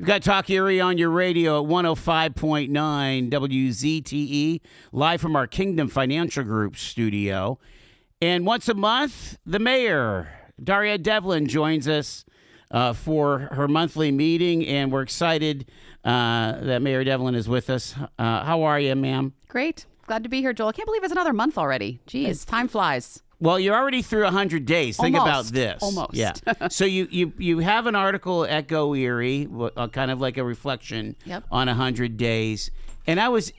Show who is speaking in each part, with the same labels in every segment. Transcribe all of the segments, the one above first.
Speaker 1: You've got Talk Erie on your radio at 105.9 WZTE, live from our Kingdom Financial Group studio. And once a month, the mayor, Daria Devlin, joins us for her monthly meeting, and we're excited that Mayor Devlin is with us. How are you, ma'am?
Speaker 2: Great. Glad to be here, Joel. I can't believe it's another month already. Jeez, time flies.
Speaker 1: Well, you're already through 100 days. Think about this.
Speaker 2: Almost.
Speaker 1: Yeah. So you have an article at Go Erie, kind of like a reflection on 100 days. And I was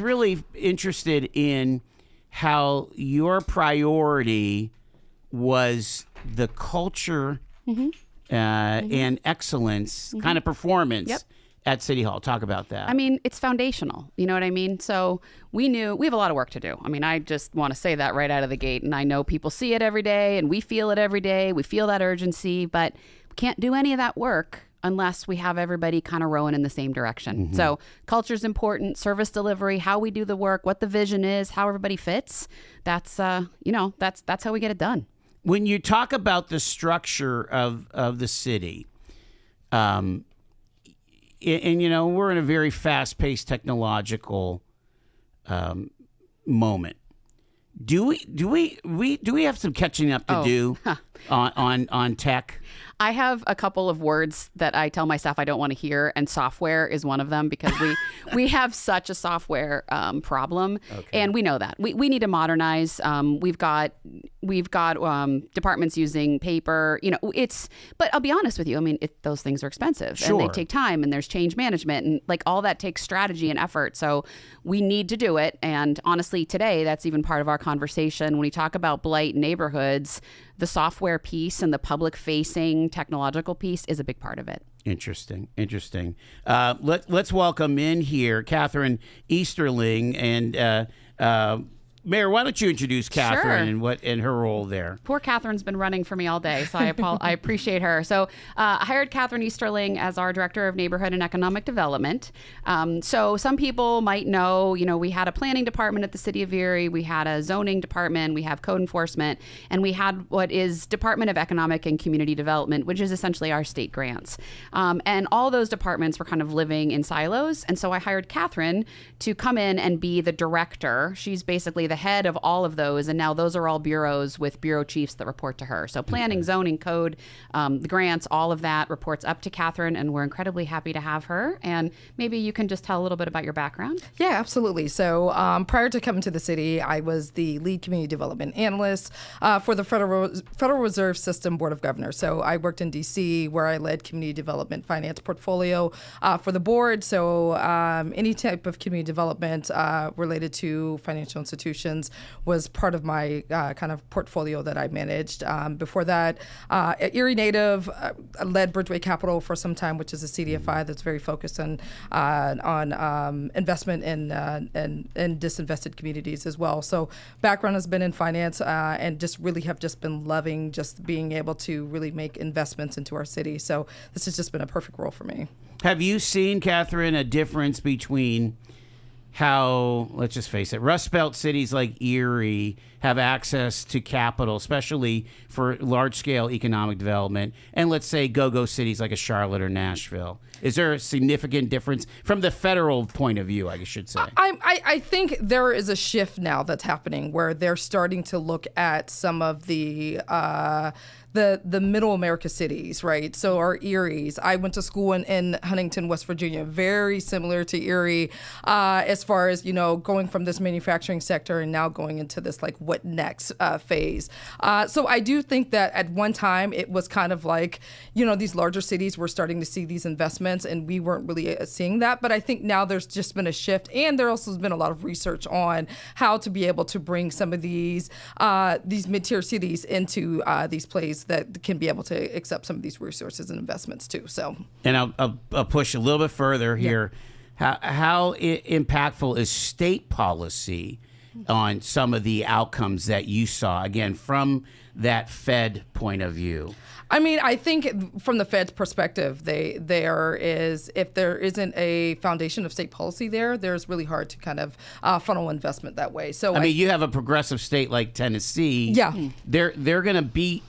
Speaker 1: really interested in how your priority was the culture and excellence kind of performance at City Hall. Talk about that.
Speaker 2: I mean, it's foundational. You know what I mean? So we have a lot of work to do. I mean, I just want to say that right out of the gate. And I know people see it every day and we feel it every day. We feel that urgency, but we can't do any of that work unless we have everybody kind of rowing in the same direction. So culture's important, service delivery, how we do the work, what the vision is, how everybody fits. That's how we get it done.
Speaker 1: When you talk about the structure of the city, and we're in a very fast-paced technological moment. Do we have some catching up to do on tech?
Speaker 2: I have a couple of words that I tell my staff I don't want to hear, and software is one of them because we have such a software problem, and we know that we need to modernize. We've got departments using paper. But I'll be honest with you. I mean, those things are expensive and they take time, and there's change management, and like all that takes strategy and effort. So we need to do it. And honestly, today that's even part of our conversation when we talk about blight neighborhoods. The software piece and the public-facing technological piece is a big part of it.
Speaker 1: Interesting. Let's welcome in here Catherine Easterling, and Mayor, why don't you introduce Catherine and her role there?
Speaker 2: Poor Catherine's been running for me all day, so I appreciate her. So I hired Catherine Easterling as our Director of Neighborhood and Economic Development. So some people might know, we had a planning department at the City of Erie, we had a zoning department, we have code enforcement, and we had what is Department of Economic and Community Development, which is essentially our state grants. And all those departments were kind of living in silos. And so I hired Catherine to come in and be the director. She's basically the head of all of those, and now those are all bureaus with bureau chiefs that report to her. So planning, zoning, code, the grants, all of that reports up to Catherine, and we're incredibly happy to have her. And maybe you can just tell a little bit about your background.
Speaker 3: Yeah, absolutely. So prior to coming to the city, I was the lead community development analyst for the Federal Reserve System Board of Governors. So I worked in D.C. where I led community development finance portfolio for the board. So any type of community development related to financial institutions was part of my kind of portfolio that I managed. Before that, at Erie native, I led Bridgeway Capital for some time, which is a CDFI that's very focused on investment in disinvested communities as well. So background has been in finance and just really have just been loving just being able to really make investments into our city. So this has just been a perfect role for me.
Speaker 1: Have you seen, Catherine, a difference between how, let's just face it, Rust Belt cities like Erie have access to capital, especially for large-scale economic development, and let's say go-go cities like a Charlotte or Nashville? Is there a significant difference from the federal point of view, I should say?
Speaker 3: I think there is a shift now that's happening where they're starting to look at some of the middle America cities, right? So our Eries. I went to school in Huntington, West Virginia, very similar to Erie as far as, going from this manufacturing sector and now going into this like what next phase. So I do think that at one time it was kind of like, these larger cities were starting to see these investments and we weren't really seeing that. But I think now there's just been a shift, and there also has been a lot of research on how to be able to bring some of these mid-tier cities into these places that can be able to accept some of these resources and investments too. So,
Speaker 1: and I'll push a little bit further here. How impactful is state policy on some of the outcomes that you saw, again, from that Fed point of view?
Speaker 3: I mean, I think from the Fed's perspective, if there isn't a foundation of state policy there's really hard to kind of funnel investment that way. So
Speaker 1: I mean, you have a progressive state like Tennessee. Yeah. They're going to beat,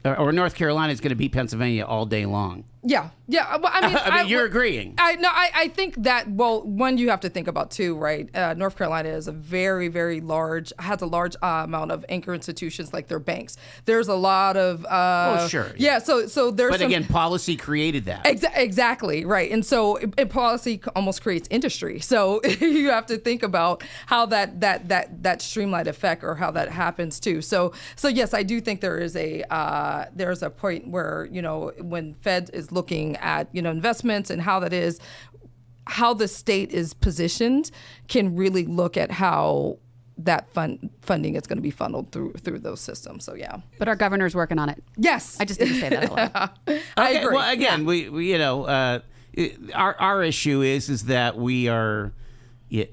Speaker 1: or North Carolina is going to beat Pennsylvania all day long.
Speaker 3: Yeah. Well,
Speaker 1: I mean, you're agreeing.
Speaker 3: I think that, well, one, you have to think about too, right? North Carolina is a very, very large, has a large amount of anchor institutions like their banks. There's a lot of,
Speaker 1: sure.
Speaker 3: Yeah. So there's
Speaker 1: But again, policy created that.
Speaker 3: Exactly. Right. And so policy almost creates industry. So you have to think about how that streamlined effect or how that happens too. So yes, I do think there's a point where, when Fed is looking at, investments and how the state is positioned, can really look at how that funding is going to be funneled through those systems. So yeah.
Speaker 2: But our governor's working on it.
Speaker 3: Yes.
Speaker 2: I just didn't say that aloud.
Speaker 3: I agree.
Speaker 1: Well, again, we our issue is that we are. Yeah,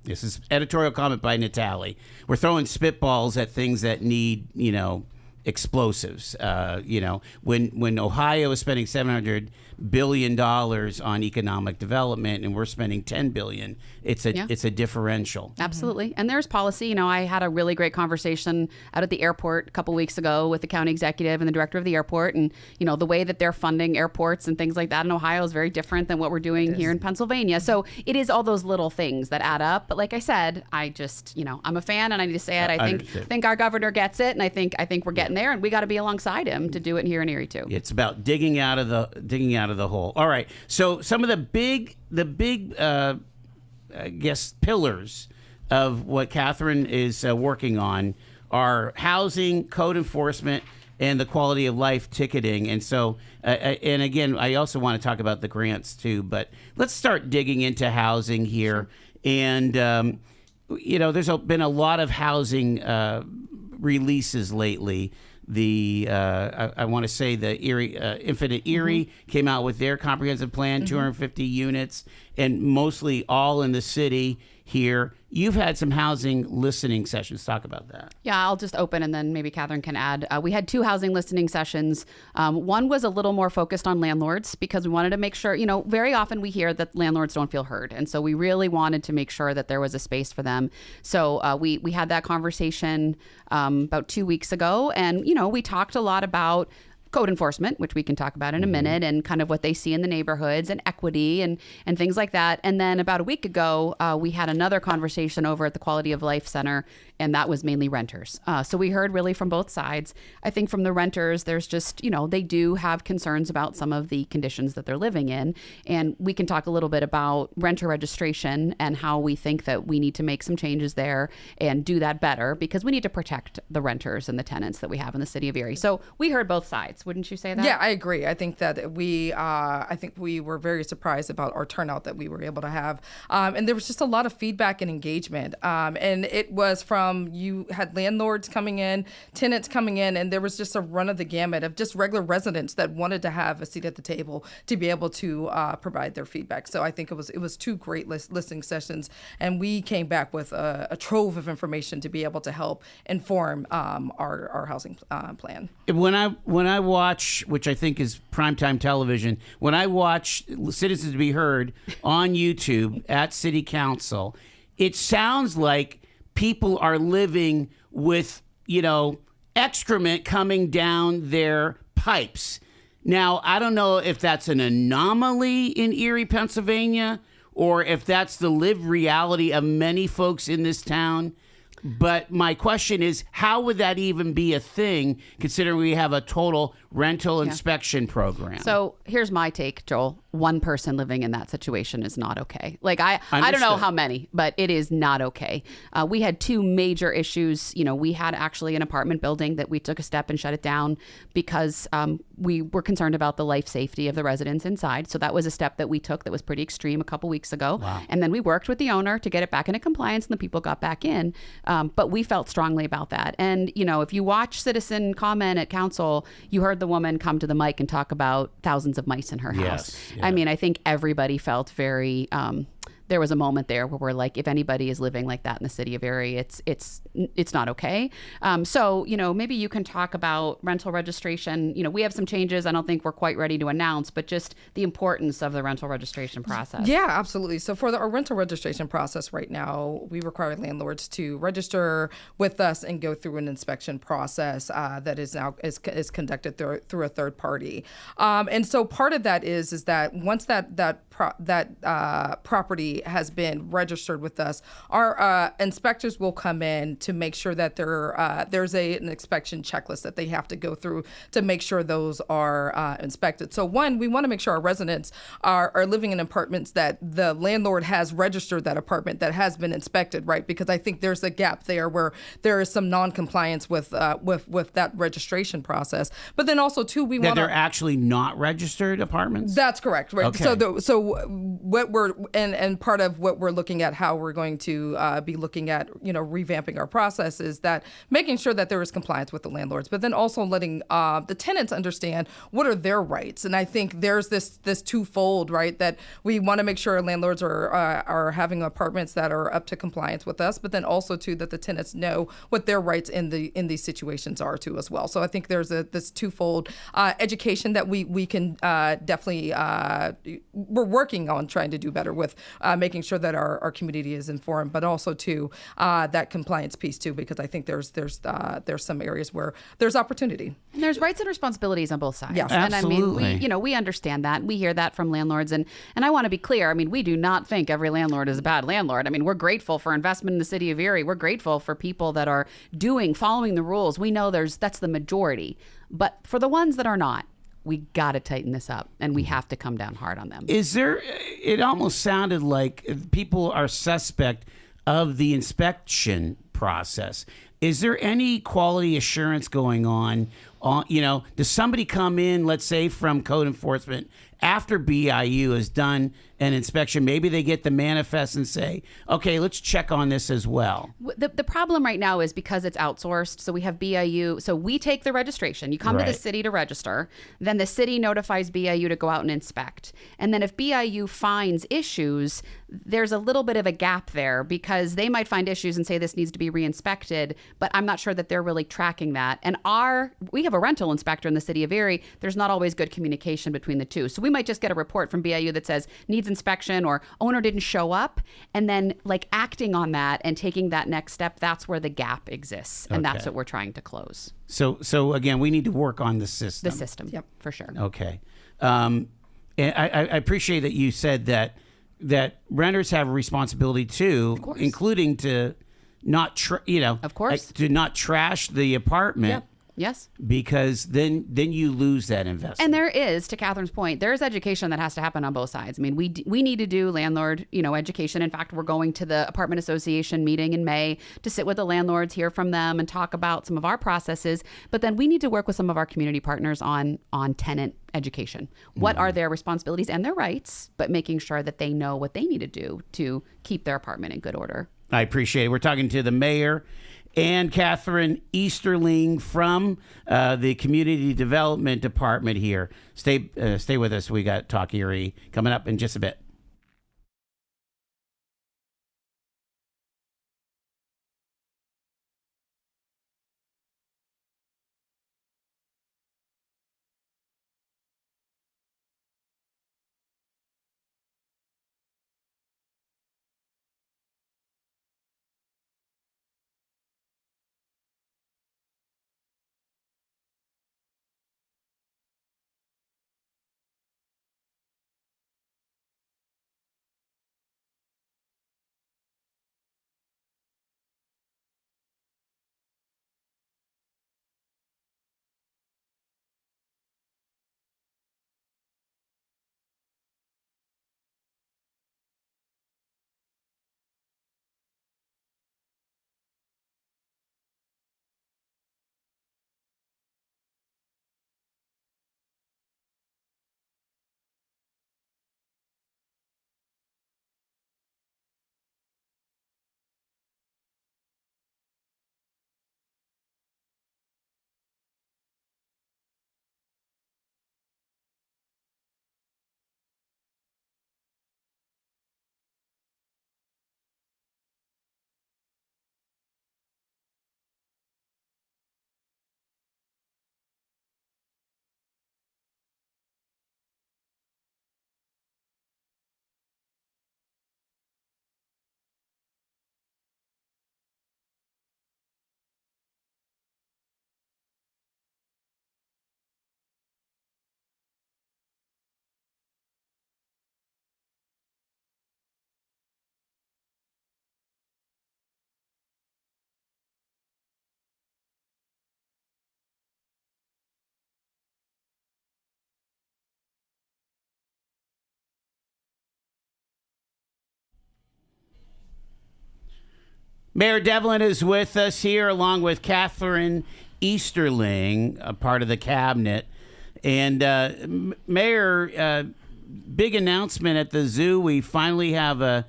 Speaker 1: this is editorial comment by Natalie. We're throwing spitballs at things that need, explosives. When Ohio is spending $700 billion on economic development and we're spending $10 billion, it's a differential.
Speaker 2: Absolutely. And there's policy. I had a really great conversation out at the airport a couple weeks ago with the county executive and the director of the airport. And, the way that they're funding airports and things like that in Ohio is very different than what we're doing here in Pennsylvania. So it is all those little things that add up. But like I said, I just, I'm a fan and I need to say it. I think our governor gets it. And I think we're getting there, and we got to be alongside him to do it here in Erie too.
Speaker 1: It's about digging out of the hole. All right. So some of the big I guess pillars of what Catherine is working on are housing, code enforcement, and the quality of life ticketing. And so, and again, I also want to talk about the grants too, but let's start digging into housing here. And, there's been a lot of housing releases lately. I want to say the Erie, Infinite Erie came out with their comprehensive plan, 250 units, and mostly all in the city here. You've had some housing listening sessions. Talk about that.
Speaker 2: Yeah, I'll just open and then maybe Catherine can add. We had 2 housing listening sessions. One was a little more focused on landlords because we wanted to make sure, very often we hear that landlords don't feel heard. And so we really wanted to make sure that there was a space for them. So we had that conversation about 2 weeks ago. And, we talked a lot about code enforcement, which we can talk about in a minute, and kind of what they see in the neighborhoods and equity and things like that. And then about a week ago, we had another conversation over at the Quality of Life Center, and that was mainly renters. So we heard really from both sides. I think from the renters, there's just, they do have concerns about some of the conditions that they're living in. And we can talk a little bit about renter registration and how we think that we need to make some changes there and do that better because we need to protect the renters and the tenants that we have in the city of Erie. So we heard both sides. Wouldn't you say that?
Speaker 3: Yeah, I agree. I think that we were very surprised about our turnout that we were able to have. And there was just a lot of feedback and engagement. And it was you had landlords coming in, tenants coming in, and there was just a run of the gamut of just regular residents that wanted to have a seat at the table to be able to provide their feedback. So I think it was 2 great listening sessions. And we came back with a trove of information to be able to help inform our housing plan.
Speaker 1: When I watch, which I think is primetime television, when I watch Citizens to be Heard on YouTube at City Council, it sounds like people are living with, excrement coming down their pipes. Now, I don't know if that's an anomaly in Erie, Pennsylvania, or if that's the lived reality of many folks in this town. But my question is, how would that even be a thing, considering we have a total rental inspection program?
Speaker 2: So here's my take, Joel. One person living in that situation is not okay. I don't know how many, but it is not okay. We had 2 major issues. We had actually an apartment building that we took a step and shut it down because we were concerned about the life safety of the residents inside. So that was a step that we took that was pretty extreme a couple weeks ago.
Speaker 1: Wow.
Speaker 2: And then we worked with the owner to get it back into compliance and the people got back in. But we felt strongly about that. And, if you watch citizen comment at council, you heard the woman come to the mic and talk about thousands of mice in her house.
Speaker 1: Yeah.
Speaker 2: I mean, I think everybody felt very there was a moment there where we're like, if anybody is living like that in the city of Erie, it's not okay. So, maybe you can talk about rental registration. We have some changes I don't think we're quite ready to announce, but just the importance of the rental registration process.
Speaker 3: Yeah, absolutely. So for our rental registration process right now, we require landlords to register with us and go through an inspection process that is now is conducted through a third party. And so part of that is that once that property has been registered with us, our inspectors will come in to make sure that there's an inspection checklist that they have to go through to make sure those are inspected. So one, we want to make sure our residents are living in apartments that the landlord has registered that apartment that has been inspected, right? Because I think there's a gap there where there is some non-compliance with that registration process. But then also too, we want
Speaker 1: they're actually not registered apartments.
Speaker 3: That's correct, right?
Speaker 1: Okay.
Speaker 3: So what we're and part of what we're looking at, how we're going to be looking at revamping our process is that making sure that there is compliance with the landlords, but then also letting the tenants understand what are their rights. And I think there's this twofold, right? That we want to make sure landlords are having apartments that are up to compliance with us, but then also too that the tenants know what their rights in these situations are too as well. So I think there's this twofold education that we can definitely we're working on trying to do better with making sure that our community is informed, but also too that compliance piece too, because I think there's some areas where there's opportunity.
Speaker 2: And there's rights and responsibilities on both sides.
Speaker 3: Yes.
Speaker 1: Absolutely.
Speaker 2: And I mean, we understand that. We hear that from landlords. And I want to be clear. I mean, we do not think every landlord is a bad landlord. I mean, we're grateful for investment in the city of Erie. We're grateful for people that are following the rules. We know that's the majority. But for the ones that are not, we got to tighten this up, and we have to come down hard on them.
Speaker 1: It almost sounded like people are suspect of the inspection process. Is there any quality assurance going on? Does somebody come in, let's say from code enforcement, after BIU has done an inspection? Maybe they get the manifest and say, okay, let's check on this as well.
Speaker 2: The problem right now is because it's outsourced. So we have BIU. So we take the registration. You come to the city to register. Then the city notifies BIU to go out and inspect. And then if BIU finds issues, there's a little bit of a gap there because they might find issues and say this needs to be re-inspected, but I'm not sure that they're really tracking that. And we have a rental inspector in the city of Erie. There's not always good communication between the two. So we might just get a report from BIU that says needs inspection or owner didn't show up, and then acting on that and taking that next step, that's where the gap exists. And that's what we're trying to close.
Speaker 1: So again, we need to work on the system.
Speaker 2: Yep, for sure.
Speaker 1: Okay. And I appreciate that you said that renters have a responsibility too, including to not to not trash the apartment.
Speaker 2: Yep. Yes.
Speaker 1: Because then you lose that investment.
Speaker 2: And there is, to Catherine's point, there's education that has to happen on both sides. I mean, we need to do landlord, education. In fact, we're going to the apartment association meeting in May to sit with the landlords, hear from them, and talk about some of our processes. But then we need to work with some of our community partners on tenant education. What are their responsibilities and their rights, but making sure that they know what they need to do to keep their apartment in good order.
Speaker 1: I appreciate it. We're talking to the mayor and Catherine Easterling from the Community Development Department here. Stay with us. We got Talk Erie coming up in just a bit. Mayor Devlin is with us here, along with Catherine Easterling, a part of the cabinet. And Mayor, big announcement at the zoo. We finally have a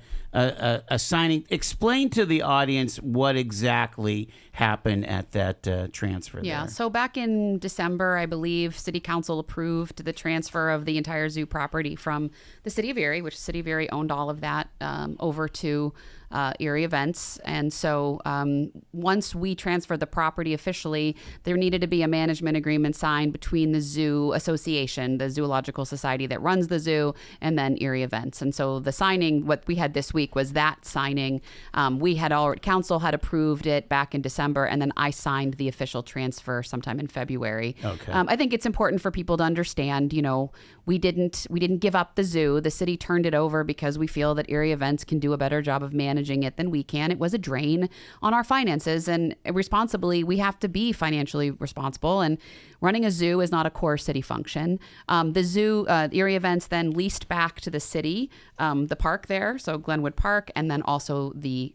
Speaker 1: signing. Explain to the audience what exactly happened at that transfer.
Speaker 2: Yeah,
Speaker 1: there.
Speaker 2: so back in December, I believe, City Council approved the transfer of the entire zoo property from the City of Erie, which City of Erie owned all of that, over to Erie Events. And so once we transferred the property officially, there needed to be a management agreement signed between the Zoo Association, the Zoological Society that runs the zoo, and then Erie Events. And so the signing, what we had this week was that signing. Council had approved it back in December, and then I signed the official transfer sometime in February.
Speaker 1: Okay.
Speaker 2: I think it's important for people to understand, we didn't give up the zoo. The city turned it over because we feel that Erie Events can do a better job of managing it than we can. It was a drain on our finances, and responsibly, we have to be financially responsible. And running a zoo is not a core city function. The zoo, Erie Events, then leased back to the city, the park there, so Glenwood Park, and then also the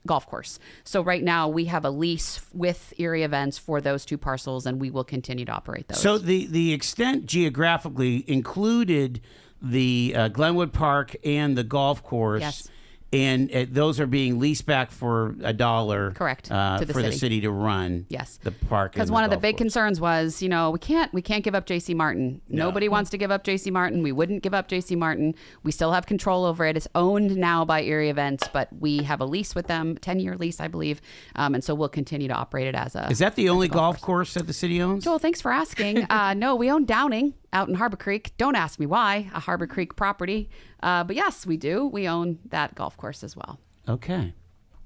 Speaker 2: golf course. So right now we have a lease with Erie Events for those two parcels, and we will continue to operate those.
Speaker 1: So the extent geographically included the Glenwood Park and the golf course.
Speaker 2: Yes.
Speaker 1: And those are being leased back for $1.
Speaker 2: Correct. To the
Speaker 1: for the
Speaker 2: city.
Speaker 1: city to run.
Speaker 2: Yes.
Speaker 1: The park.
Speaker 2: Because one of the big concerns was, we can't give up J.C. Martin.
Speaker 1: No.
Speaker 2: Nobody wants to give up J.C. Martin. We wouldn't give up J.C. Martin. We still have control over it. It's owned now by Erie Events, but we have a lease with them, 10-year lease, I believe. And so we'll continue to operate it as a.
Speaker 1: Is that the only golf course that the city owns?
Speaker 2: Joel, thanks for asking. No, we own Downing out in Harbor Creek. Don't ask me why, a Harbor Creek property. But yes, we do. We own that golf course as well.
Speaker 1: Okay.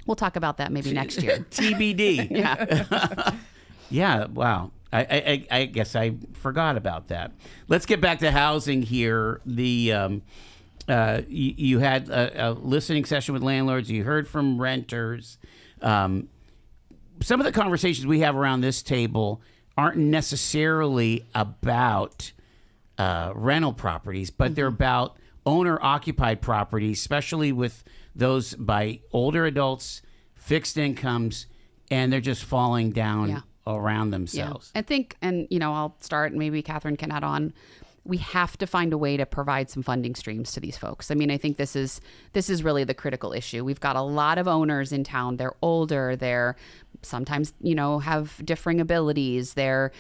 Speaker 2: We'll talk about that maybe next year.
Speaker 1: TBD.
Speaker 2: Yeah.
Speaker 1: Yeah. Wow. I guess I forgot about that. Let's get back to housing here. The you had a listening session with landlords. You heard from renters. Some of the conversations we have around this table aren't necessarily about rental properties, but they're about owner-occupied properties, especially with those by older adults, fixed incomes, and they're just falling down around themselves.
Speaker 2: Yeah. I think, and I'll start, maybe Catherine can add on. We have to find a way to provide some funding streams to these folks. I mean, I think this is really the critical issue. We've got a lot of owners in town. They're older. They're sometimes, have differing abilities. They're,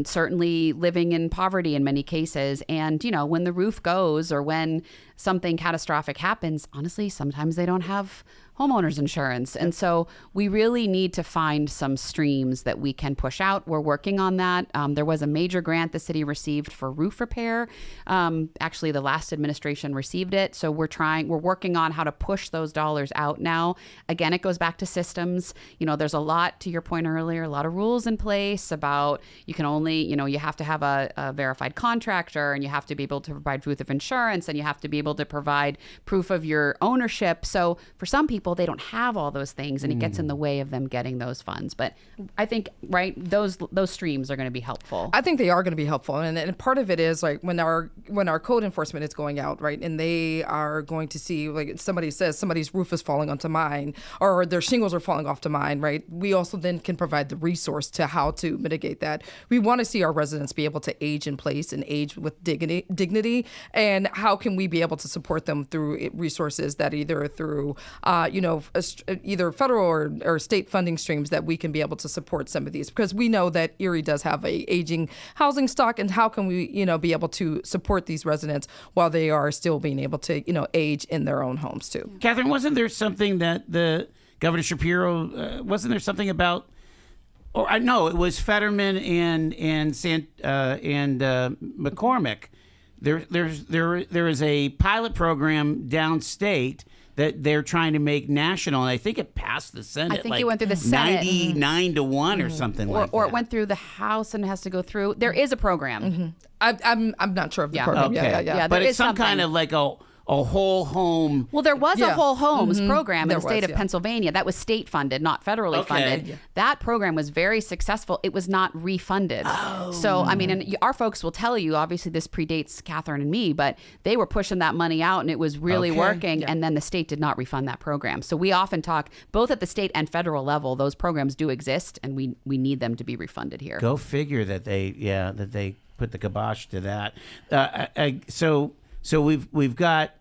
Speaker 2: certainly living in poverty in many cases. And, when the roof goes or when something catastrophic happens, honestly, sometimes they don't have homeowners insurance. And so we really need to find some streams that we can push out. We're working on that. There was a major grant the city received for roof repair. Actually, the last administration received it. So we're working on how to push those dollars out now. Again, it goes back to systems. There's a lot, to your point earlier, a lot of rules in place about you can only, you have to have a verified contractor, and you have to be able to provide proof of insurance, and you have to be able to provide proof of your ownership. So for some people, they don't have all those things, and it gets in the way of them getting those funds. But I think, right, those streams are going to be helpful.
Speaker 3: I think they are going to be helpful, and part of it is like when our code enforcement is going out, right, and they are going to see, like, somebody says somebody's roof is falling onto mine, or their shingles are falling off to mine, right? We also then can provide the resource to how to mitigate that. We want to see our residents be able to age in place and age with dignity, and how can we be able to support them through resources that either through either federal or state funding streams that we can be able to support some of these, because we know that Erie does have a aging housing stock, and how can we, be able to support these residents while they are still being able to, age in their own homes too.
Speaker 1: Catherine, wasn't there something that the Governor Shapiro, wasn't there something about, or I know it was Fetterman and McCormick. There is a pilot program downstate that they're trying to make national, and I think it passed the Senate.
Speaker 2: I think it went through the Senate
Speaker 1: 99-1 or something like that.
Speaker 2: Or it went through the House and has to go through. There is a program.
Speaker 3: I'm not sure of the program.
Speaker 1: Okay.
Speaker 3: Yeah.
Speaker 1: But it's some kind of like a a whole home.
Speaker 2: Well, there was a
Speaker 3: Yeah.
Speaker 2: whole homes program in
Speaker 3: There
Speaker 2: the state
Speaker 3: was,
Speaker 2: of
Speaker 3: yeah.
Speaker 2: Pennsylvania that was state funded, not federally
Speaker 1: Okay.
Speaker 2: funded.
Speaker 1: Yeah.
Speaker 2: That program was very successful. It was not refunded. So, I mean, and our folks will tell you, obviously this predates Catherine and me, but they were pushing that money out and it was really
Speaker 1: Okay.
Speaker 2: working.
Speaker 3: Yeah.
Speaker 2: And then the state did not refund that program. So we often talk both at the state and federal level, those programs do exist and we need them to be refunded here.
Speaker 1: Go figure that they put the kibosh to that. So we've got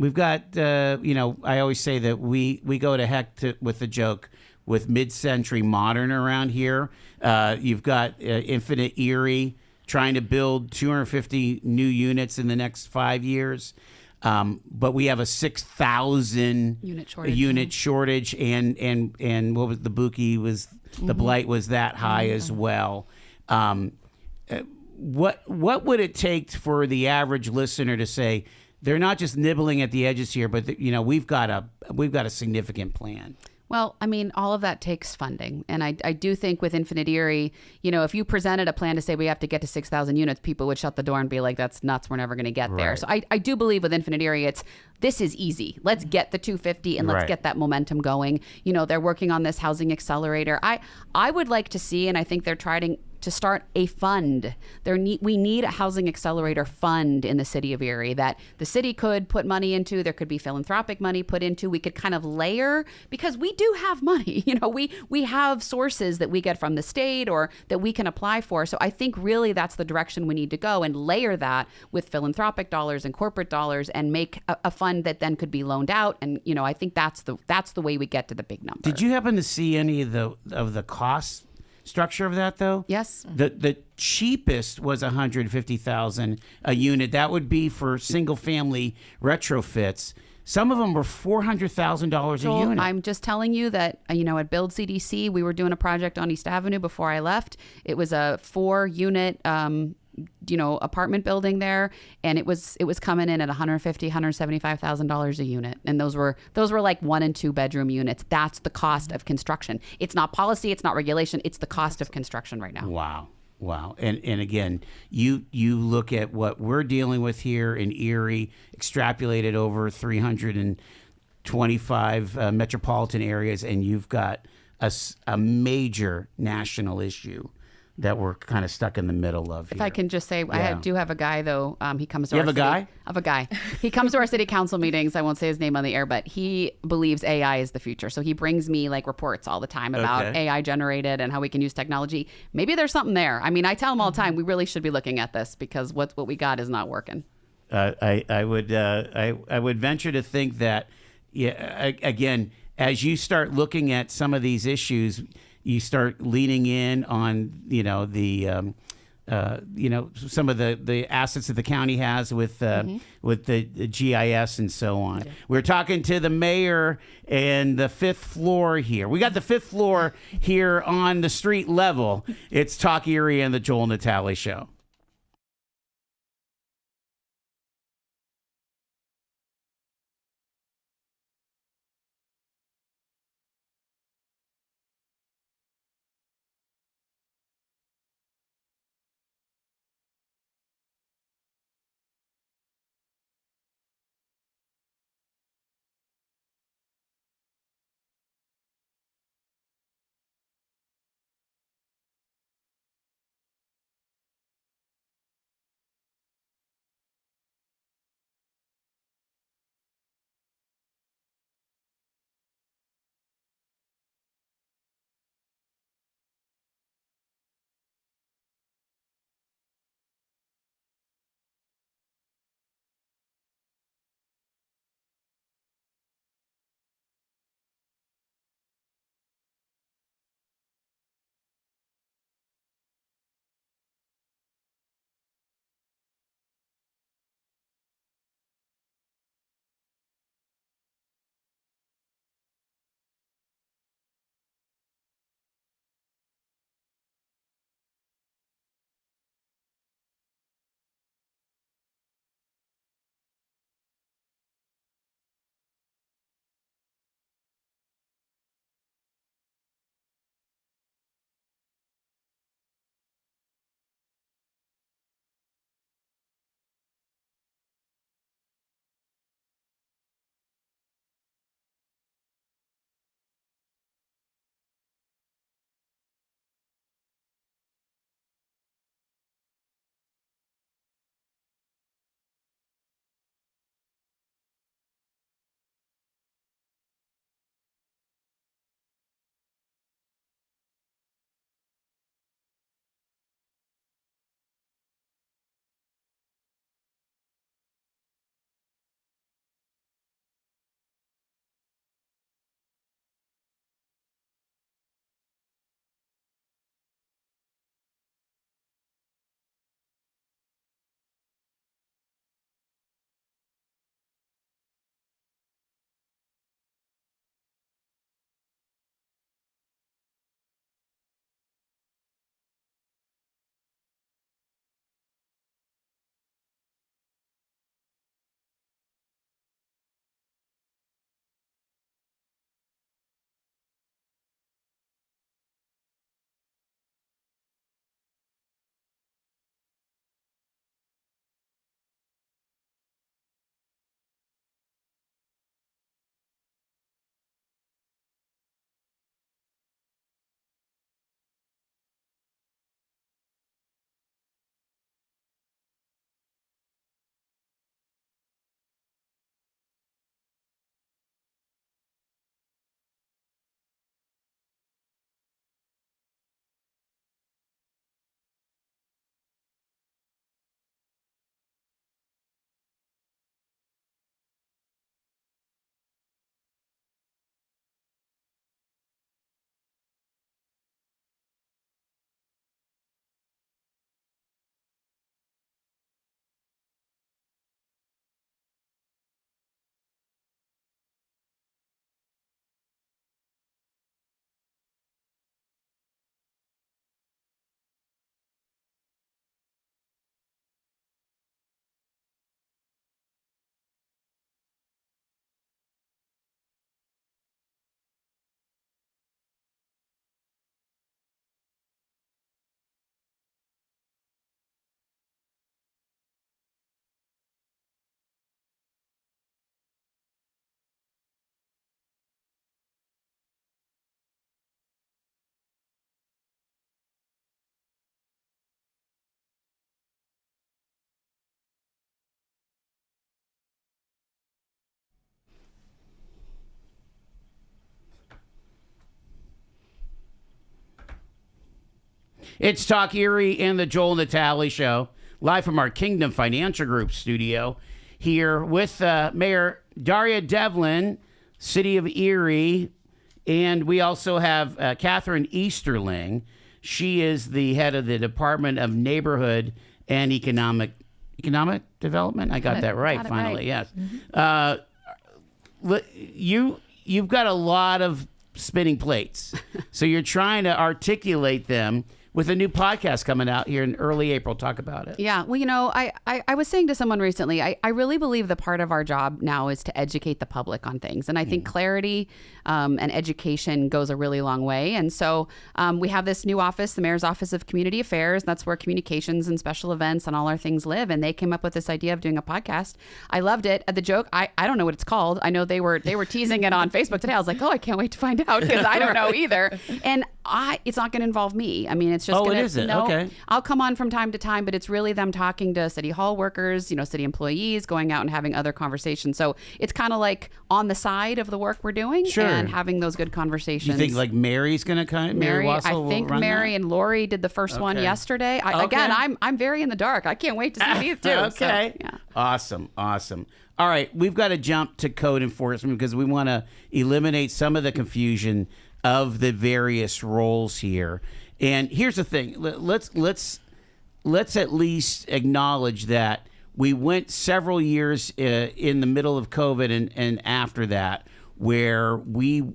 Speaker 1: I always say that we go to heck with the joke with mid-century modern around here. You've got Infinite Erie trying to build 250 new units in the next 5 years. But we have a 6,000 unit shortage, and what was the Buki was the blight was that high as well. What would it take for the average listener to say they're not just nibbling at the edges here, but we've got a significant plan?
Speaker 2: Well, I mean, all of that takes funding. And I do think with Infinite Erie, if you presented a plan to say we have to get to 6,000 units, people would shut the door and be like, that's nuts. We're never going to get there.
Speaker 1: Right.
Speaker 2: So I do believe with Infinite Erie, this is easy. Let's get the 250 and let's
Speaker 1: Right.
Speaker 2: get that momentum going. They're working on this housing accelerator. I would like to see, and I think they're trying to start a fund. We need a housing accelerator fund in the city of Erie that the city could put money into. There could be philanthropic money put into. We could kind of layer, because we do have money. We have sources that we get from the state or that we can apply for. So I think really that's the direction we need to go, and layer that with philanthropic dollars and corporate dollars and make a fund that then could be loaned out. And I think that's the way we get to the big number.
Speaker 1: Did you happen to see any of the cost structure of that though?
Speaker 2: Yes.
Speaker 1: The cheapest was $150,000 a unit. That would be for single family retrofits. Some of them were $400,000 a unit.
Speaker 2: I'm just telling you that, at Build CDC, we were doing a project on East Avenue before I left. It was a 4-unit, apartment building there, and it was coming in at $150,000, $175,000 a unit, and those were like 1 and 2 bedroom units. That's the cost of construction. It's not policy, it's not regulation, it's the cost of construction right now.
Speaker 1: Wow. And again, you look at what we're dealing with here in Erie, extrapolated over 325 metropolitan areas, and you've got a major national issue that we're kind of stuck in the middle of here.
Speaker 2: If I can just say, I do have a guy, though. He comes to
Speaker 1: You
Speaker 2: our
Speaker 1: have a
Speaker 2: city,
Speaker 1: guy?
Speaker 2: I have a guy. He comes to our city council meetings. I won't say his name on the air, but he believes AI is the future. So he brings me reports all the time about AI generated and how we can use technology. Maybe there's something there. I mean, I tell him all the time, we really should be looking at this because what we got is not working.
Speaker 1: I would venture to think that, again, as you start looking at some of these issues, you start leaning in on some of the assets that the county has with the GIS and so on. Yeah. We're talking to the mayor and the 5th floor here. We got the 5th floor here on the street level. It's Talk Erie and the Joel Natale Show. It's Talk Erie and the Joel Natale Show, live from our Kingdom Financial Group studio, here with Mayor Daria Devlin, City of Erie, and we also have Catherine Easterling. She is the head of the Department of Neighborhood and Economic Development. I got that right, finally. Right. Yes. You've got a lot of spinning plates, so you're trying to articulate them with a new podcast coming out here in early April. Talk about it.
Speaker 2: Yeah. Well, you know, I was saying to someone recently, I really believe the part of our job now is to educate the public on things. And I think clarity and education goes a really long way. And so we have this new office, the Mayor's Office of Community Affairs. That's where communications and special events and all our things live. And they came up with this idea of doing a podcast. I loved it. The joke, I don't know what it's called. I know they were teasing it on Facebook today. I was like, oh, I can't wait to find out because I don't know either. And it's not going to involve me. I mean, it's just
Speaker 1: it isn't.
Speaker 2: No,
Speaker 1: okay.
Speaker 2: I'll come on from time to time, but it's really them talking to City Hall workers, city employees, going out and having other conversations. So it's kind of like on the side of the work we're doing and having those good conversations.
Speaker 1: You think like Mary's going to come? Mary Wassel
Speaker 2: I think
Speaker 1: will run
Speaker 2: Mary
Speaker 1: that?
Speaker 2: And Lori did the first one yesterday. Again, I'm very in the dark. I can't wait to see these too.
Speaker 1: Okay.
Speaker 2: So, yeah.
Speaker 1: Awesome. All right, we've got to jump to code enforcement because we want to eliminate some of the confusion of the various roles here. And here's the thing: let's at least acknowledge that we went several years in the middle of COVID and after that, where we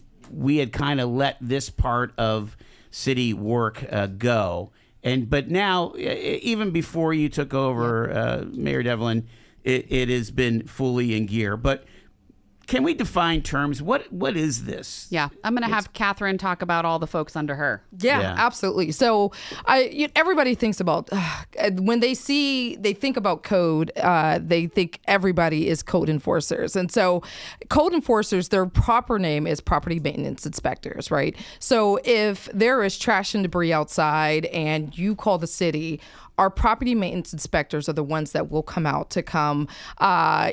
Speaker 1: had kind of let this part of city work go. But now, even before you took over, Mayor Devlin, it has been fully in gear. But can we define terms? What is this?
Speaker 2: Yeah, I'm going to have Catherine talk about all the folks under her.
Speaker 3: Yeah. Absolutely. So everybody thinks about when they think about code, they think everybody is code enforcers. And so code enforcers, their proper name is property maintenance inspectors, right? So if there is trash and debris outside and you call the city, our property maintenance inspectors are the ones that will come out to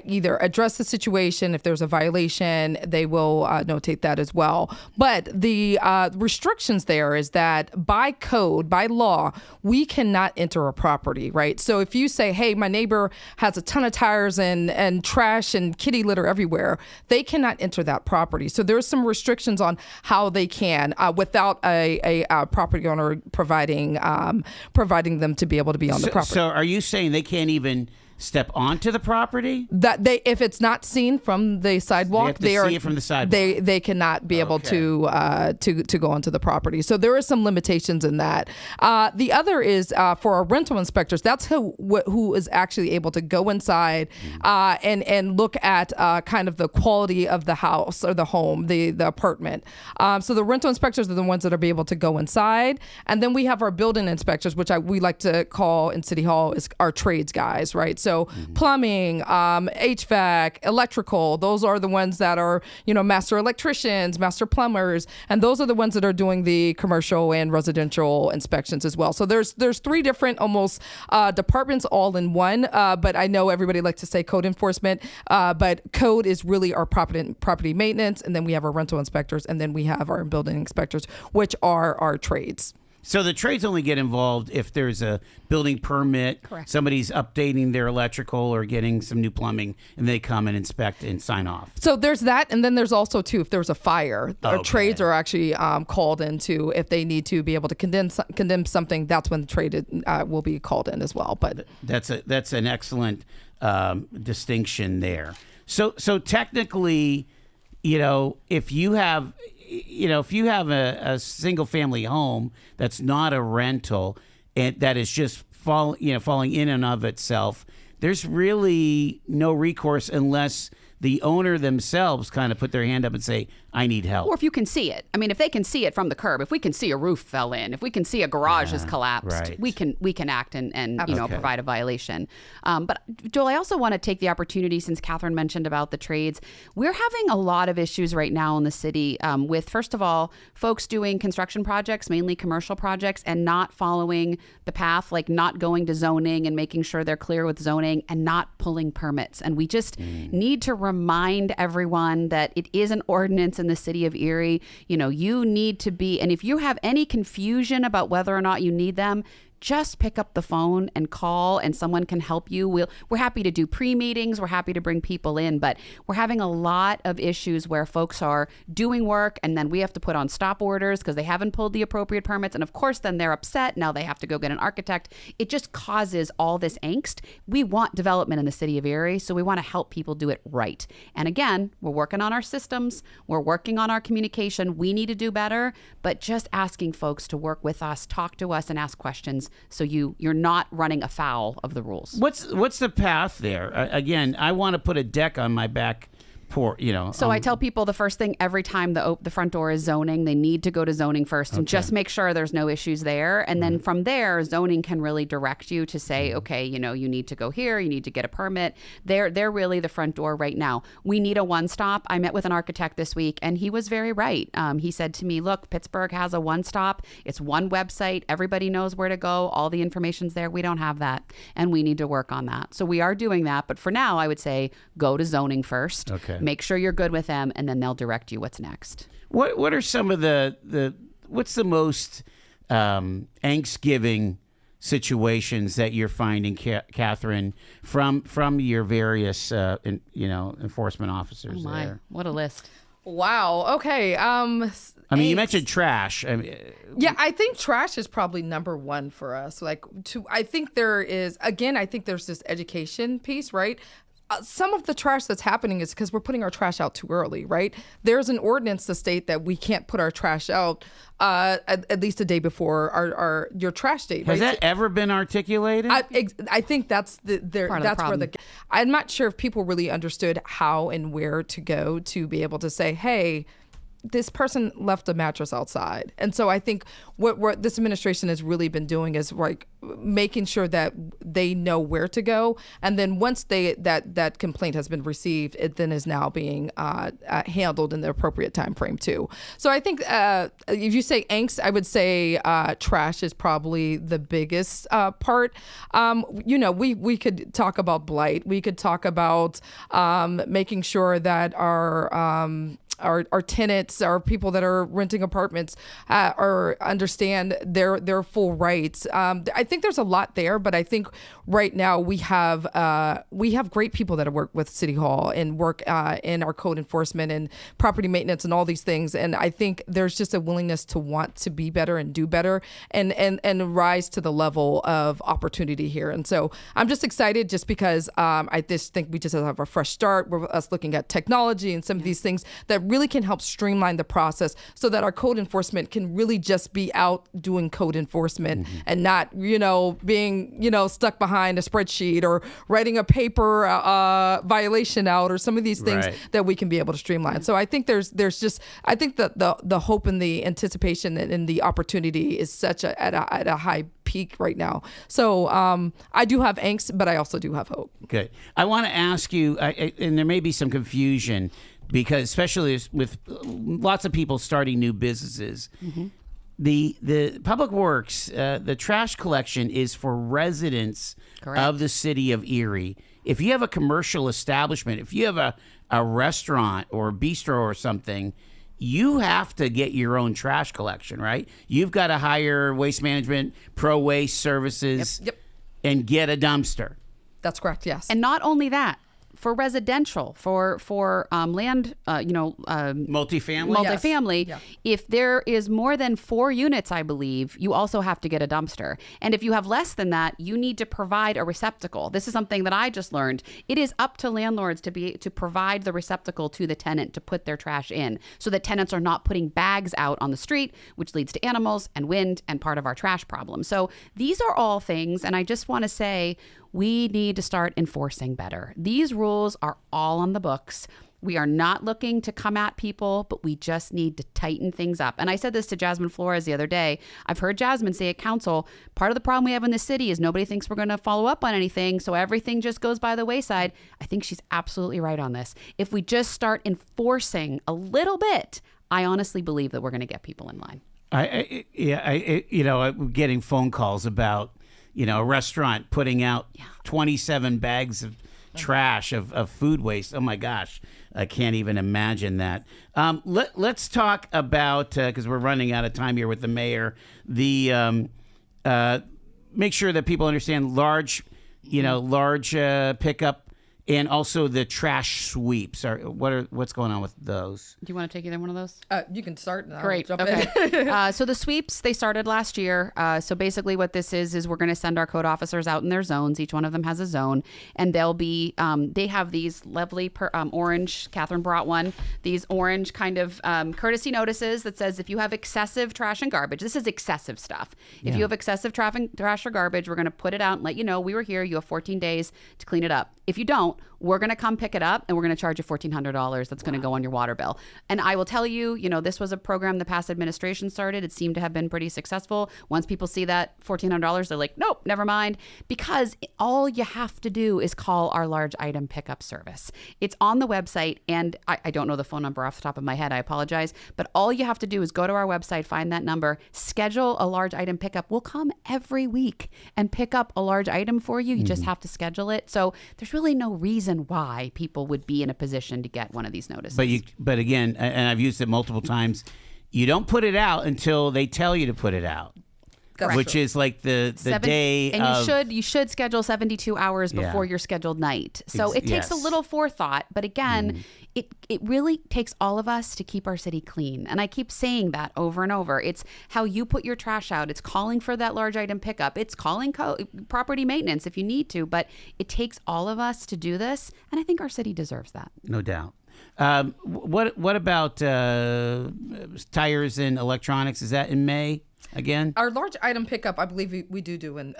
Speaker 3: either address the situation. If there's a violation, they will notate that as well. But the restrictions there is that by code, by law, we cannot enter a property, right? So if you say, hey, my neighbor has a ton of tires and trash and kitty litter everywhere, they cannot enter that property. So there's some restrictions on how they can without a property owner providing them to be able to be on the property.
Speaker 1: So are you saying they can't even step onto the property?
Speaker 3: That if it's not seen from the sidewalk,
Speaker 1: they have to see it from the sidewalk.
Speaker 3: They cannot be able to go onto the property. So there are some limitations in that. The other is for our rental inspectors. That's who is actually able to go inside and look at kind of the quality of the house or the home, the apartment. So the rental inspectors are the ones that are able to go inside, and then we have our building inspectors, which we like to call in City Hall is our trades guys, right? So plumbing, HVAC, electrical, those are the ones that are, master electricians, master plumbers, and those are the ones that are doing the commercial and residential inspections as well. So there's three different almost departments all in one, but I know everybody likes to say code enforcement, but code is really our property maintenance, and then we have our rental inspectors, and then we have our building inspectors, which are our trades.
Speaker 1: So the trades only get involved if there's a building permit,
Speaker 2: correct,
Speaker 1: somebody's updating their electrical or getting some new plumbing, and they come and inspect and sign off.
Speaker 3: So there's that, and then there's also, too, if there's a fire, our trades are actually called into if they need to be able to condemn something, that's when the trade will be called in as well. But
Speaker 1: that's an excellent distinction there. So technically, if you have a single family home that's not a rental and that is just falling in and of itself, there's really no recourse unless the owner themselves kind of put their hand up and say, I need help.
Speaker 2: Or if you can see it. I mean, if they can see it from the curb, if we can see a roof fell in, if we can see a garage has collapsed,
Speaker 1: right,
Speaker 2: we can act and provide a violation. But Joel, I also want to take the opportunity, since Catherine mentioned about the trades, we're having a lot of issues right now in the city with, first of all, folks doing construction projects, mainly commercial projects, and not following the path, like not going to zoning and making sure they're clear with zoning and not pulling permits. And we just need to remind everyone that it is an ordinance in the city of Erie. You need to be, and if you have any confusion about whether or not you need them, just pick up the phone and call, and someone can help you. We're happy to do pre-meetings. We're happy to bring people in, but we're having a lot of issues where folks are doing work and then we have to put on stop orders because they haven't pulled the appropriate permits. And of course, then they're upset. Now they have to go get an architect. It just causes all this angst. We want development in the city of Erie, so we want to help people do it right. And again, we're working on our systems. We're working on our communication. We need to do better, but just asking folks to work with us, talk to us, and ask questions, so you're not running afoul of the rules.
Speaker 1: What's the path there? Again, I want to put a deck on my back porch.
Speaker 2: So I tell people the first thing every time the front door is zoning, they need to go to zoning first and just make sure there's no issues there. And then from there, zoning can really direct you to say, okay, you need to go here, you need to get a permit. They're really the front door right now. We need a one-stop. I met with an architect this week, and he was very right. He said to me, look, Pittsburgh has a one-stop. It's one website. Everybody knows where to go. All the information's there. We don't have that, and we need to work on that. So we are doing that. But for now, I would say go to zoning first.
Speaker 1: Okay.
Speaker 2: Make sure you're good with them, and then they'll direct you what's next.
Speaker 1: What are some of what's the most angst-giving situations that you're finding, Catherine, from your various enforcement officers?
Speaker 2: Oh my,
Speaker 1: there?
Speaker 2: What a list!
Speaker 3: Wow. Okay.
Speaker 1: You mentioned trash.
Speaker 3: Yeah, I think trash is probably number one for us. I think there's this education piece, right? Some of the trash that's happening is because we're putting our trash out too early, right? There's an ordinance to state that we can't put our trash out at least a day before your trash date.
Speaker 1: Has
Speaker 3: right?
Speaker 1: that ever been articulated?
Speaker 3: I think that's I'm not sure if people really understood how and where to go to be able to say, hey, this person left a mattress outside. And so I think what this administration has really been doing is making sure that they know where to go. And then once that complaint has been received, it then is now being handled in the appropriate time frame too. So I think if you say angst, I would say trash is probably the biggest part. We could talk about blight. We could talk about making sure that our tenants, our people that are renting apartments, understand their full rights. I think there's a lot there, but I think right now we have great people that work with City Hall and work in our code enforcement and property maintenance and all these things. And I think there's just a willingness to want to be better and do better and rise to the level of opportunity here. And so I'm just excited just because I just think we just have a fresh start. We're us looking at technology and some of these things that really can help streamline the process so that our code enforcement can really just be out doing code enforcement and not, being, stuck behind a spreadsheet or writing a paper violation out or some of these things that we can be able to streamline. So I think there's just, I think that the hope and the anticipation and the opportunity is such at a high peak right now. So I do have angst, but I also do have hope.
Speaker 1: Good. I want to ask you, and there may be some confusion, because especially with lots of people starting new businesses, the Public Works, the trash collection is for residents of the city of Erie. If you have a commercial establishment, if you have a restaurant or a bistro or something, you have to get your own trash collection, right? You've got to hire Waste Management, Pro Waste Services, and get a dumpster.
Speaker 3: That's correct, yes.
Speaker 2: And not only that, for residential, for land, multifamily,
Speaker 3: yes.
Speaker 2: If there is more than 4 units, I believe, you also have to get a dumpster. And if you have less than that, you need to provide a receptacle. This is something that I just learned. It is up to landlords to provide the receptacle to the tenant to put their trash in, so that tenants are not putting bags out on the street, which leads to animals and wind and part of our trash problem. So these are all things, and I just want to say, we need to start enforcing better. These rules are all on the books. We are not looking to come at people, but we just need to tighten things up. And I said this to Jasmine Flores the other day. I've heard Jasmine say at council, part of the problem we have in the city is nobody thinks we're going to follow up on anything, so everything just goes by the wayside. I think she's absolutely right on this. If we just start enforcing a little bit, I honestly believe that we're going to get people in line.
Speaker 1: I'm getting phone calls about a restaurant putting out 27 bags of trash of food waste. Oh my gosh, I can't even imagine that. Let's talk about, because we're running out of time here with the mayor, the make sure that people understand large pickup. And also the trash sweeps. What's going on with those?
Speaker 2: Do you want to take either one of those?
Speaker 3: You can start. And
Speaker 2: Great.
Speaker 3: I'll jump in.
Speaker 2: So the sweeps, they started last year. So basically what this is we're going to send our code officers out in their zones. Each one of them has a zone. And they'll be, they have these lovely orange, Catherine brought one, these orange kind of courtesy notices that says if you have excessive trash and garbage, this is excessive stuff. If you have excessive trash or garbage, we're going to put it out and let you know we were here. You have 14 days to clean it up. If you don't, we're going to come pick it up and we're going to charge you $1,400 that's going to go on your water bill. And I will tell you, this was a program the past administration started. It seemed to have been pretty successful. Once people see that $1,400, they're like, nope, never mind. Because all you have to do is call our large item pickup service. It's on the website, and I don't know the phone number off the top of my head. I apologize. But all you have to do is go to our website, find that number, schedule a large item pickup. We'll come every week and pick up a large item for you. You just have to schedule it. So there's really no reason why people would be in a position to get one of these notices.
Speaker 1: But again, and I've used it multiple times, you don't put it out until they tell you to put it out.
Speaker 3: Correct.
Speaker 1: Which is like the day
Speaker 2: and
Speaker 1: of...
Speaker 2: you should schedule 72 hours before your scheduled night. So it takes a little forethought, but again, it really takes all of us to keep our city clean. And I keep saying that over and over. It's how you put your trash out. It's calling for that large item pickup. It's calling property maintenance if you need to, but it takes all of us to do this. And I think our city deserves that.
Speaker 1: No doubt. What about tires and electronics? Is that in May? Again,
Speaker 3: our large item pickup, I believe we do in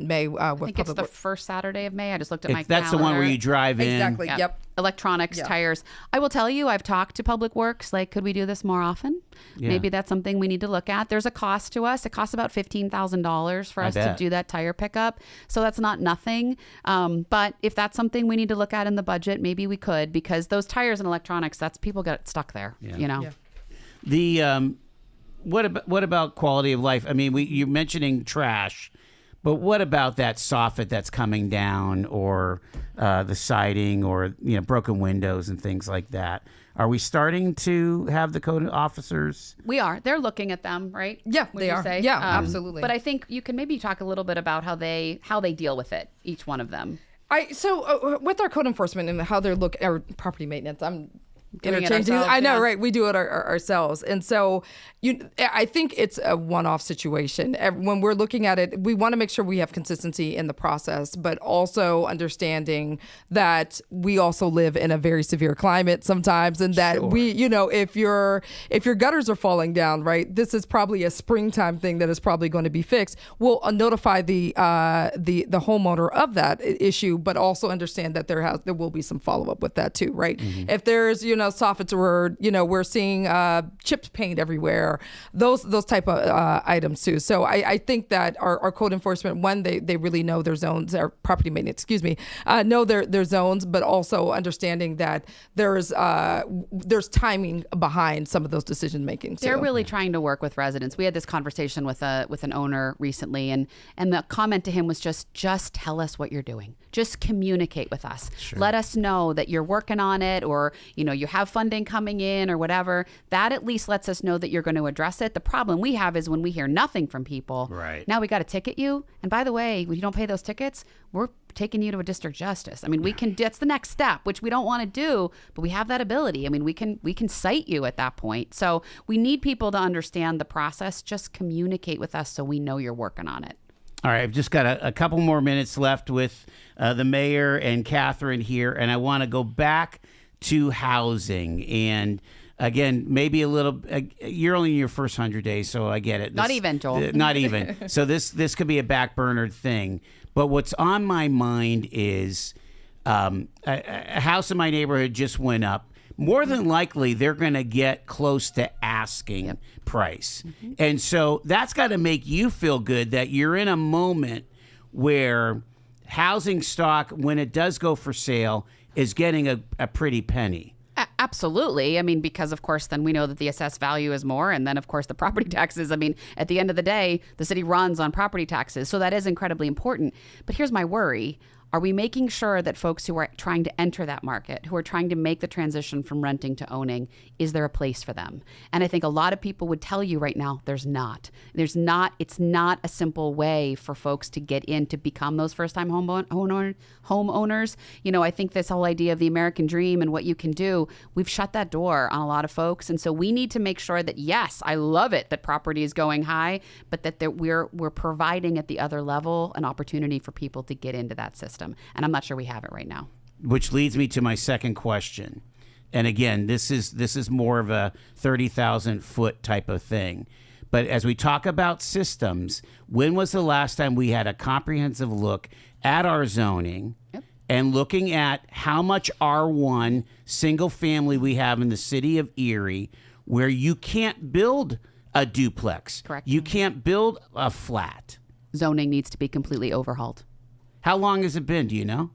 Speaker 3: May.
Speaker 2: I think it's the first Saturday of May. I just looked at my
Speaker 1: That's
Speaker 2: calendar.
Speaker 1: the one where you drive in.
Speaker 3: Exactly. Yep.
Speaker 2: Electronics, tires. I will tell you, I've talked to Public Works. Like, could we do this more often? Yeah. Maybe that's something we need to look at. There's a cost to us. It costs about $15,000 for us to do that tire pickup. So that's not nothing. But if that's something we need to look at in the budget, maybe we could, because those tires and electronics, that's people get stuck there.
Speaker 1: Yeah. The What about quality of life? I mean, you're mentioning trash, but what about that soffit that's coming down, or the siding, or broken windows and things like that? Are we starting to have the code officers?
Speaker 2: We are. They're looking at them, right?
Speaker 3: Yeah, they are.
Speaker 2: Say?
Speaker 3: Yeah, absolutely.
Speaker 2: But I think you can maybe talk a little bit about how they deal with it, each one of them.
Speaker 3: With our code enforcement and how they're our property maintenance, I'm
Speaker 2: interchanging.
Speaker 3: I know, right? We do it ourselves, and so I think it's a one-off situation. When we're looking at it, we want to make sure we have consistency in the process, but also understanding that we also live in a very severe climate sometimes, and that if your gutters are falling down, right, this is probably a springtime thing that is probably going to be fixed. We'll notify the homeowner of that issue, but also understand that there will be some follow-up with that too, right? Mm-hmm. If there's soffits were, we're seeing chipped paint everywhere, those type of items too. So I think that our code enforcement, when they really know their zones, or property maintenance, know their zones, but also understanding that there's timing behind some of those decision making.
Speaker 2: They're really trying to work with residents. We had this conversation with an owner recently, and the comment to him was just tell us what you're doing. Just communicate with us. Sure. Let us know that you're working on it, or you have funding coming in or whatever. That at least lets us know that you're going to address it. The problem we have is when we hear nothing from people.
Speaker 1: Right.
Speaker 2: Now we got to ticket you. And by the way, when you don't pay those tickets, we're taking you to a district justice. I mean, that's the next step, which we don't want to do, but we have that ability. I mean, we can cite you at that point. So we need people to understand the process. Just communicate with us so we know you're working on it.
Speaker 1: All right, I've just got a couple more minutes left with the mayor and Catherine here, and I want to go back to housing. And again, maybe a little, you're only in your first 100 days, so I get it.
Speaker 2: Not even, Joel.
Speaker 1: Not even. So this could be a backburnered thing. But what's on my mind is a house in my neighborhood just went up. More than likely, they're going to get close to asking price. Mm-hmm. And so that's got to make you feel good that you're in a moment where housing stock, when it does go for sale, is getting a pretty penny.
Speaker 2: Absolutely. I mean, because, of course, then we know that the assessed value is more. And then, of course, the property taxes. I mean, at the end of the day, the city runs on property taxes. So that is incredibly important. But here's my worry. Are we making sure that folks who are trying to enter that market, who are trying to make the transition from renting to owning, is there a place for them? And I think a lot of people would tell you right now, there's not. It's not a simple way for folks to get in to become those first-time homeowners. You know, I think this whole idea of the American dream and what you can do, we've shut that door on a lot of folks. And so we need to make sure that, yes, I love it that property is going high, but that we're providing at the other level an opportunity for people to get into that system. And I'm not sure we have it right now.
Speaker 1: Which leads me to my second question. And again, this is more of a 30,000 foot type of thing. But as we talk about systems, when was the last time we had a comprehensive look at our zoning and looking at how much R1 single family we have in the city of Erie, where you can't build a duplex?
Speaker 2: Correct.
Speaker 1: You can't build a flat.
Speaker 2: Zoning needs to be completely overhauled.
Speaker 1: How long has it been? Do you know?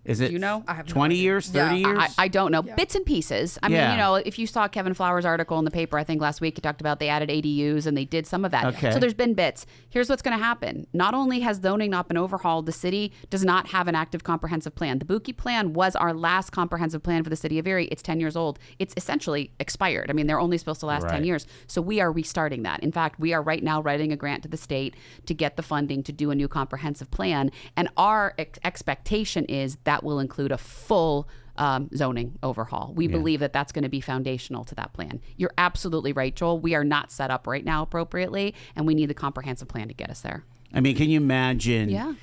Speaker 1: Is it,
Speaker 2: you know?
Speaker 3: I have no
Speaker 1: 20
Speaker 3: idea.
Speaker 1: years, 30 years?
Speaker 2: I don't know. Bits and pieces. I mean,
Speaker 1: Yeah.
Speaker 2: you know, if you saw Kevin Flower's article in the paper, I think last week, he talked about they added ADUs and they did some of that.
Speaker 1: Okay.
Speaker 2: So there's been bits. Here's what's going to happen. Not only has zoning not been overhauled, the city does not have an active comprehensive plan. The Buki plan was our last comprehensive plan for the city of Erie. It's 10 years old. It's essentially expired. I mean, they're only supposed to last 10 years. So we are restarting that. In fact, we are right now writing a grant to the state to get the funding to do a new comprehensive plan. And our expectation is that will include a full zoning overhaul. We believe that that's going to be foundational to that plan. You're absolutely right, Joel. We are not set up right now appropriately, and we need the comprehensive plan to get us there.
Speaker 1: I mean, can you imagine,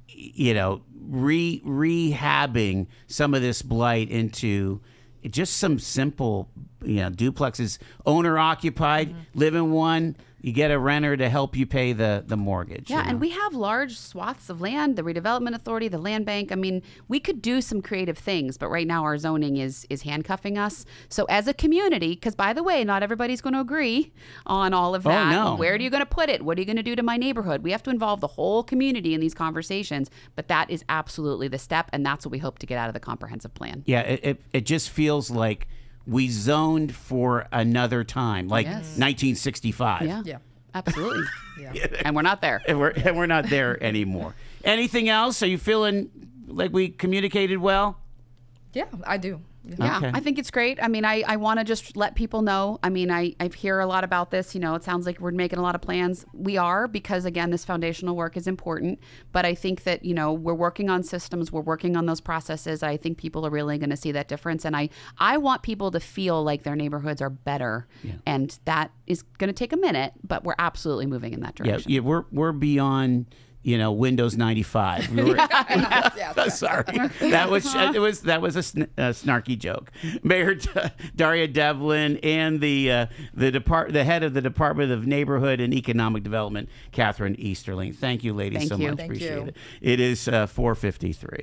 Speaker 1: you know, rehabbing some of this blight into just some simple, you know, duplexes, owner occupied, live in one, you get a renter to help you pay the mortgage.
Speaker 2: Yeah,
Speaker 1: you know?
Speaker 2: and we have large swaths of land, the redevelopment authority, the land bank. I mean, we could do some creative things, but right now our zoning is handcuffing us. So as a community, because by the way, not everybody's going to agree on all of that.
Speaker 1: No.
Speaker 2: Where are you going to put it? What are you going to do to my neighborhood? We have to involve the whole community in these conversations, but that is absolutely the step, and that's what we hope to get out of the comprehensive plan.
Speaker 1: Yeah, it just feels like we zoned for another time, like 1965.
Speaker 2: Yeah. Absolutely. And we're not there.
Speaker 1: And we're not there anymore. Anything else? Are you feeling like we communicated well?
Speaker 3: Yeah, I do.
Speaker 2: Yeah,
Speaker 1: Okay.
Speaker 2: I think it's great. I mean, I want to just let people know. I mean, I hear a lot about this. You know, it sounds like we're making a lot of plans. We are, because again, this foundational work is important. But I think that, you know, we're working on systems. We're working on those processes. I think people are really going to see that difference. And I want people to feel like their neighborhoods are better. Yeah. And that is going to take a minute, but we're absolutely moving in that direction.
Speaker 1: Yeah, we're beyond, you know, Windows 95. We were, sorry, that was a snarky joke. Mayor Daria Devlin and the head of the Department of Neighborhood and Economic Development, Catherine Easterling. Thank you, ladies,
Speaker 2: Thank
Speaker 1: so
Speaker 2: you.
Speaker 1: much.
Speaker 3: Thank
Speaker 1: Appreciate
Speaker 3: you.
Speaker 1: it. It is 4:53.